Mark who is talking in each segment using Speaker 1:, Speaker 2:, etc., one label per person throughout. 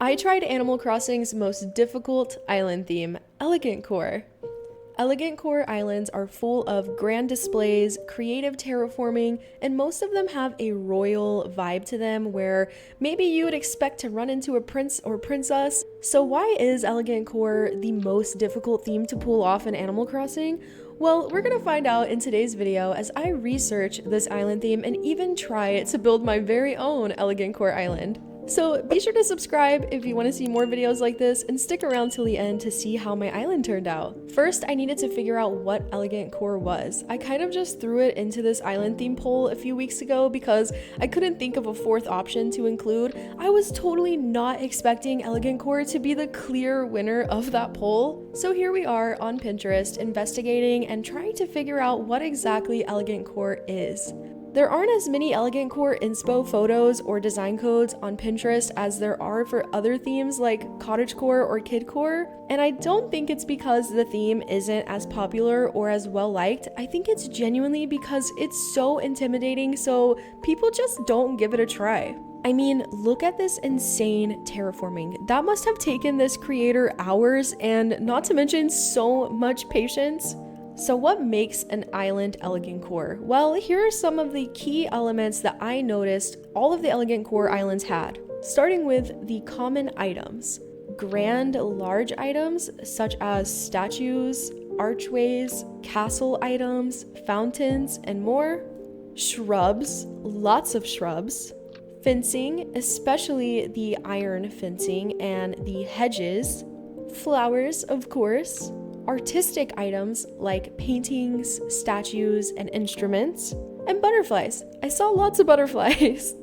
Speaker 1: I tried Animal Crossing's most difficult island theme, Elegant Core. Elegant Core islands are full of grand displays, creative terraforming, and most of them have a royal vibe to them where maybe you would expect to run into a prince or princess. So why is Elegant Core the most difficult theme to pull off in Animal Crossing? Well, we're gonna find out in today's video as I research this island theme and even try to build my very own Elegant Core island. So be sure to subscribe if you want to see more videos like this and stick around till the end to see how my island turned out. First, I needed to figure out what Elegant Core was. I kind of just threw it into this island theme poll a few weeks ago because I couldn't think of a fourth option to include. I was totally not expecting Elegant Core to be the clear winner of that poll. So here we are on Pinterest investigating and trying to figure out what exactly Elegant Core is. There aren't as many Elegant Core inspo photos or design codes on Pinterest as there are for other themes like cottagecore or kidcore, and I don't think it's because the theme isn't as popular or as well liked. I think it's genuinely because it's so intimidating, so people just don't give it a try. I mean, look at this insane terraforming. That must have taken this creator hours and not to mention so much patience. So what makes an island Elegant Core? Well, here are some of the key elements that I noticed all of the Elegant Core islands had. Starting with the common items. Grand, large items such as statues, archways, castle items, fountains, and more. Shrubs, lots of shrubs. Fencing, especially the iron fencing and the hedges. Flowers, of course. Artistic items like paintings, statues, and instruments, and butterflies. I saw lots of butterflies.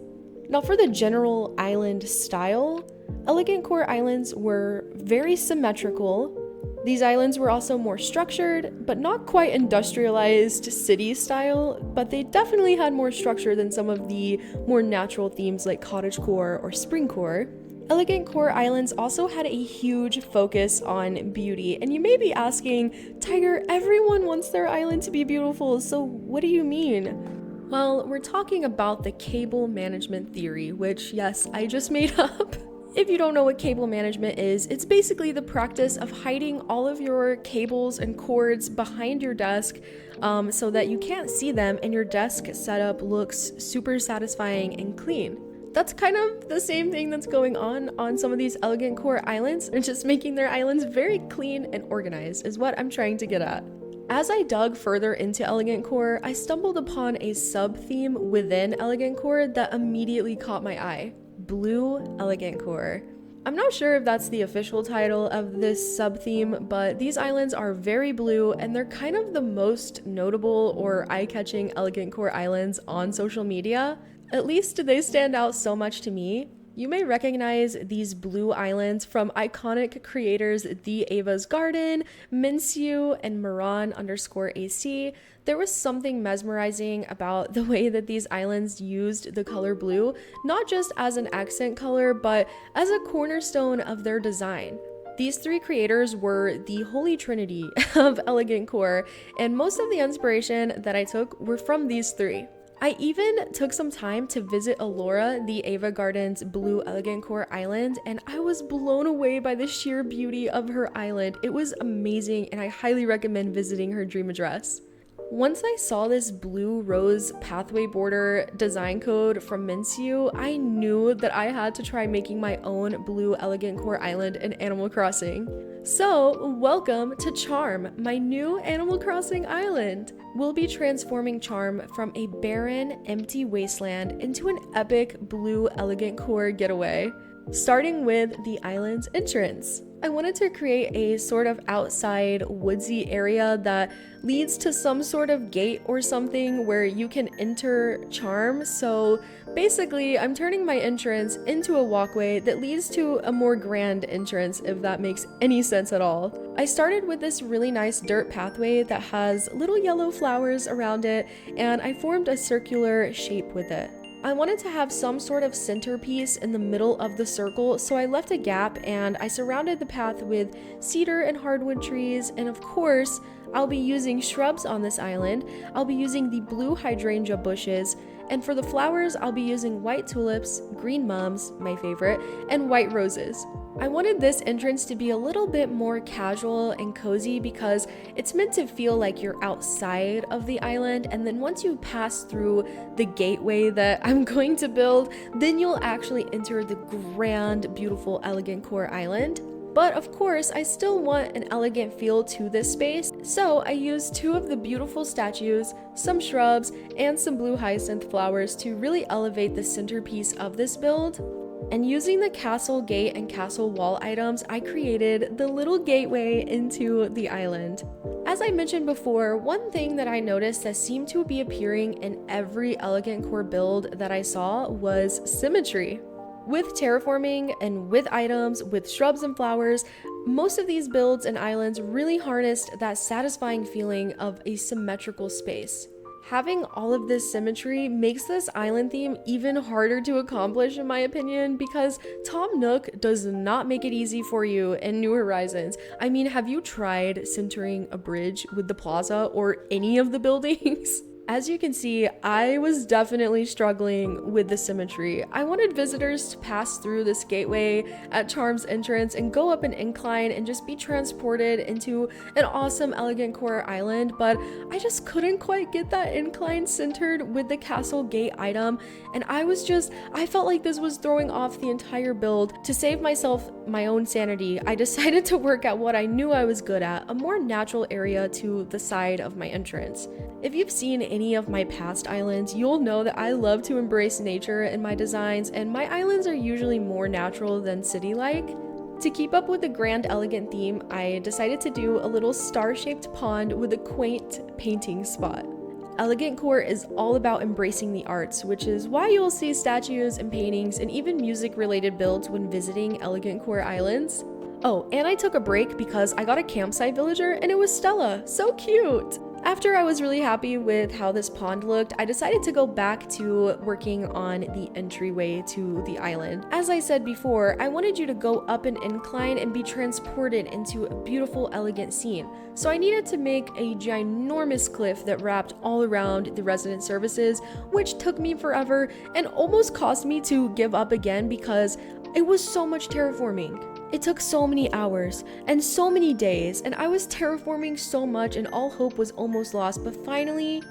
Speaker 1: Now for the general island style, Elegant Core islands were very symmetrical. These islands were also more structured, but not quite industrialized city style, but they definitely had more structure than some of the more natural themes like cottagecore or springcore. Elegant Core islands also had a huge focus on beauty, and you may be asking, Tiger, everyone wants their island to be beautiful, so what do you mean? Well, we're talking about the cable management theory, which, yes, I just made up. If you don't know what cable management is, it's basically the practice of hiding all of your cables and cords behind your desk so that you can't see them and your desk setup looks super satisfying and clean. That's kind of the same thing that's going on some of these Elegant Core islands. They're just making their islands very clean and organized is what I'm trying to get at. As I dug further into Elegant Core, I stumbled upon a sub-theme within Elegant Core that immediately caught my eye. Blue Elegant Core. I'm not sure if that's the official title of this sub-theme, but these islands are very blue and they're kind of the most notable or eye-catching Elegant Core islands on social media. At least they stand out so much to me. You may recognize these blue islands from iconic creators The Ava's Garden, Minsue, and Moran_AC. There was something mesmerizing about the way that these islands used the color blue, not just as an accent color, but as a cornerstone of their design. These three creators were the holy trinity of Elegant Core, and most of the inspiration that I took were from these three. I even took some time to visit Alora, the Ava Garden's blue Elegant Core island, and I was blown away by the sheer beauty of her island. It was amazing, and I highly recommend visiting her dream address. Once I saw this blue rose pathway border design code from Minsue, I knew that I had to try making my own blue Elegant Core island in Animal Crossing. So, welcome to Charm, my new Animal Crossing island. We'll be transforming Charm from a barren, empty wasteland into an epic blue Elegant Core getaway. Starting with the island's entrance. I wanted to create a sort of outside woodsy area that leads to some sort of gate or something where you can enter Charm. So basically, I'm turning my entrance into a walkway that leads to a more grand entrance, if that makes any sense at all. I started with this really nice dirt pathway that has little yellow flowers around it, and I formed a circular shape with it. I wanted to have some sort of centerpiece in the middle of the circle, so I left a gap and I surrounded the path with cedar and hardwood trees, and of course, I'll be using shrubs on this island. I'll be using the blue hydrangea bushes, And for the flowers, I'll be using white tulips, green mums, my favorite, and white roses. I wanted this entrance to be a little bit more casual and cozy because it's meant to feel like you're outside of the island, and then once you pass through the gateway that I'm going to build, then you'll actually enter the grand, beautiful, elegant core island. But of course, I still want an elegant feel to this space, so I used 2 of the beautiful statues, some shrubs, and some blue hyacinth flowers to really elevate the centerpiece of this build. And using the castle gate and castle wall items, I created the little gateway into the island. As I mentioned before, one thing that I noticed that seemed to be appearing in every elegant core build that I saw was symmetry. With terraforming and with items, with shrubs and flowers, most of these builds and islands really harnessed that satisfying feeling of a symmetrical space. Having all of this symmetry makes this island theme even harder to accomplish, in my opinion, because Tom Nook does not make it easy for you in New Horizons. I mean, have you tried centering a bridge with the plaza or any of the buildings? As you can see, I was definitely struggling with the symmetry. I wanted visitors to pass through this gateway at Charm's entrance and go up an incline and just be transported into an awesome elegant core island, but I just couldn't quite get that incline centered with the castle gate item, and I felt like this was throwing off the entire build. To save myself my own sanity, I decided to work at what I knew I was good at, a more natural area to the side of my entrance. If you've seen any of my past islands, you'll know that I love to embrace nature in my designs, and my islands are usually more natural than city-like. To keep up with the grand elegant theme, I decided to do a little star-shaped pond with a quaint painting spot. Elegant core is all about embracing the arts, which is why you'll see statues and paintings and even music-related builds when visiting elegant core islands. Oh, and I took a break because I got a campsite villager and it was Stella. So cute! After I was really happy with how this pond looked, I decided to go back to working on the entryway to the island. As I said before, I wanted you to go up an incline and be transported into a beautiful, elegant scene. So I needed to make a ginormous cliff that wrapped all around the resident services, which took me forever and almost caused me to give up again because it was so much terraforming. It took so many hours and so many days, and I was terraforming so much and all hope was almost lost, but finally,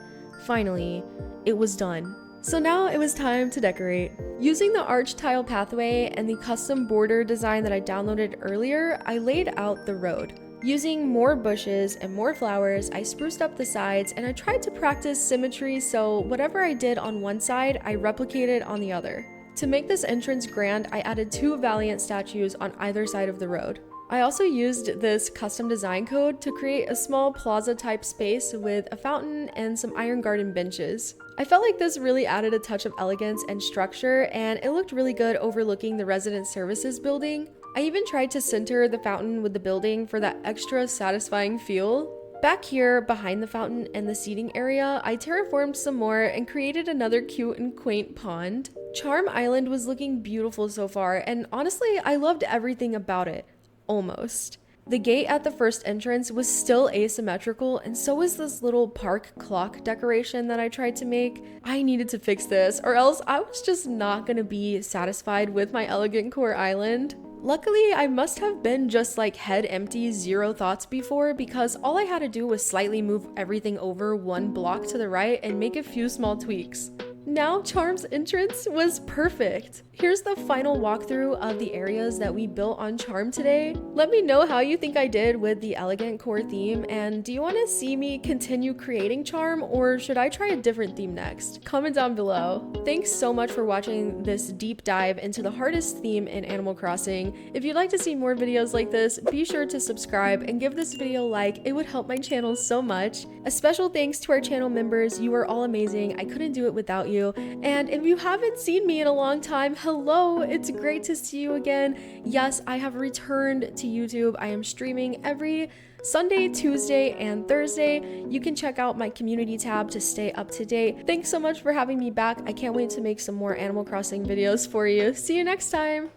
Speaker 1: it was done. So now it was time to decorate. Using the arch tile pathway and the custom border design that I downloaded earlier, I laid out the road. Using more bushes and more flowers, I spruced up the sides and I tried to practice symmetry, so whatever I did on one side, I replicated on the other. To make this entrance grand, I added 2 Valiant statues on either side of the road. I also used this custom design code to create a small plaza type space with a fountain and some iron garden benches. I felt like this really added a touch of elegance and structure, and it looked really good overlooking the resident services building. I even tried to center the fountain with the building for that extra satisfying feel. Back here, behind the fountain and the seating area, I terraformed some more and created another cute and quaint pond. Charm Island was looking beautiful so far, and honestly, I loved everything about it. Almost. The gate at the first entrance was still asymmetrical, and so was this little park clock decoration that I tried to make. I needed to fix this, or else I was just not gonna be satisfied with my elegant core island. Luckily, I must have been just like head empty, zero thoughts before, because all I had to do was slightly move everything over 1 block to the right and make a few small tweaks. Now Charm's entrance was perfect. Here's the final walkthrough of the areas that we built on Charm today. Let me know how you think I did with the elegant core theme, and do you want to see me continue creating Charm, or should I try a different theme next? Comment down below. Thanks so much for watching this deep dive into the hardest theme in Animal Crossing. If you'd like to see more videos like this, be sure to subscribe and give this video a like. It would help my channel so much. A special thanks to our channel members. You are all amazing. I couldn't do it without you. And if you haven't seen me in a long time, hello, it's great to see you again. Yes, I have returned to YouTube. I am streaming every Sunday, Tuesday, and Thursday. You can check out my community tab to stay up to date. Thanks so much for having me back. I can't wait to make some more Animal Crossing videos for you. See you next time.